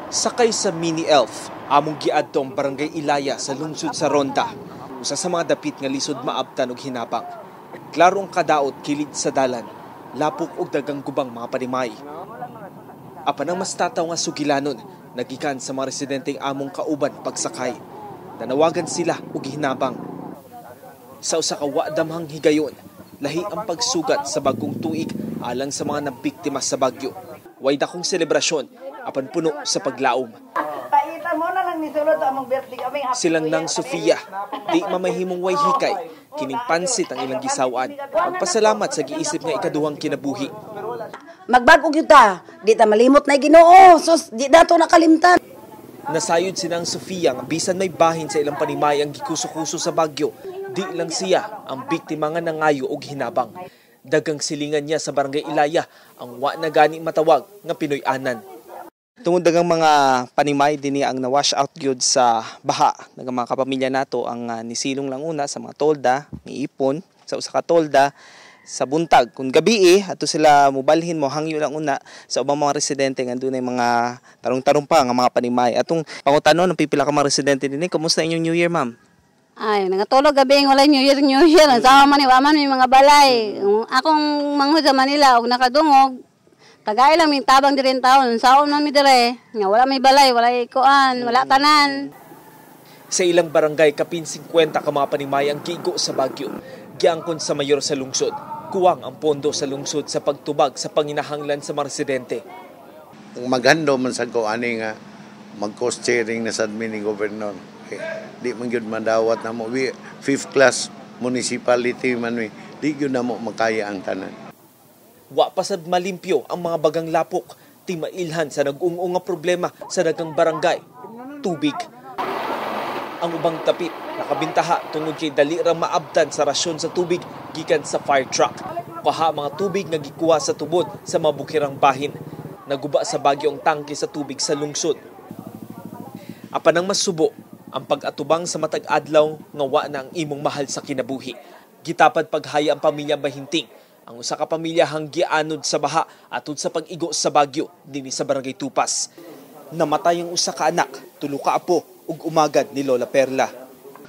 Sakay sa mini elf, among giadtong barangay Ilaya sa lungsod sa Ronda. Usa sa mga dapit nga lisod maabtan og hinabang. Klaro ang kadaot kilid sa dalan, lapok og dagang gubang mga panimay. Apan ang mas tataw nga sugilanon, nagikan sa mga residenteng among kauban pagsakay. Nanawagan sila og hinabang. Sa usa ka wa damhang higayon, lahi ang pagsugat sa bagong tuig alang sa mga nabiktima sa bagyo. Way dakong selebrasyon, apan puno sa paglaom. Silang nang Sofia, di mamahimong way hikay, kining pansit ang ilang gisawaan. Magpasalamat sa giisip nga ikaduhang kinabuhi. Magbag-og yun ta, di ta malimot na Ginoo, sus, di dato nakalimtan. Nasayod sinang Sofia nga bisan may bahin sa ilang panimay ang gikuso-kuso sa bagyo, di lang siya ang biktima nga nangayo og hinabang. Dagang silingan niya sa barangay Ilaya ang wa na gani matawag nga Pinoy-anan. Tungod dagang mga panimay dinhi ang na-wash out gyud sa baha. Dagang mga kapamilya nato ang nisilong lang una sa mga tolda, niipon sa usa ka tolda sa buntag. Kung gabi ato sila mobalhin mo hangyo lang una sa ubang mga residente nga dunay mga tarong-tarong pa nga mga panimay. Atong pangutanon ang pipila ka mga residente dinhi, kumusta inyong New Year, ma'am? Ay, nagatulog gabi wala New Year. Ang sama man may mga balay. Akong manghud sa Manila og nakadungog. Tagay lang may tabang di rin taon. Saon man mi dire. Nga wala may balay, wala ikuan, wala tanan. Sa ilang barangay kapin 50 ka mga panimay ang gigo sa bagyo. Giangkon sa mayor sa lungsod. Kuwang ang pondo sa lungsod sa pagtubag sa panginahanglan sa mga residente. Maghando man sa ko ani nga mag-cost sharing na sa admin ni gobernador. Di man gyud madawat na mo 5th class municipality man di gyud na mo makaya ang tanan. Wa pasad malimpyo ang mga bagang lapok, ti mailhan sa nag-ung-ung nga problema sa dagang barangay, tubig. Ang ubang tapit nakabintaha tungod kay dali ra maabtan sa rasyon sa tubig gikan sa fire truck. Kaha mga tubig nga gikuha sa tubod sa mabukirang bahin. Naguba sa bagyo ang tangke sa tubig sa lungsod. Apan ang masubo ang pag-atubang sa matag adlaw nga wa na ang imong mahal sa kinabuhi. Gitapad paghaya ang pamilya Bahinting. Ang usa ka pamilya hanggianod sa baha atod sa pag-igo sa bagyo dinhi sa barangay Tupas. Namatay ang usa ka anak, 3 ka apo ug umagad ni Lola Perla.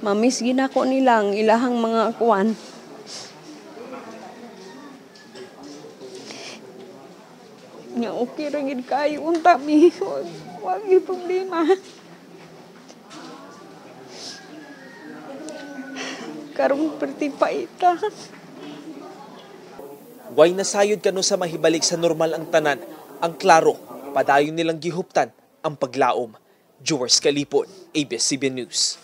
Mamis ginako nilang ilahang mga kuwan. Nga okay ra gid kayo unta mi. Wa gyud problema. Karong pertipaita. Way nasayod kano sa mahibalik sa normal ang tanan, ang klaro, padayon nilang gihuptan ang paglaom. Jewers Kalipon, ABS-CBN News.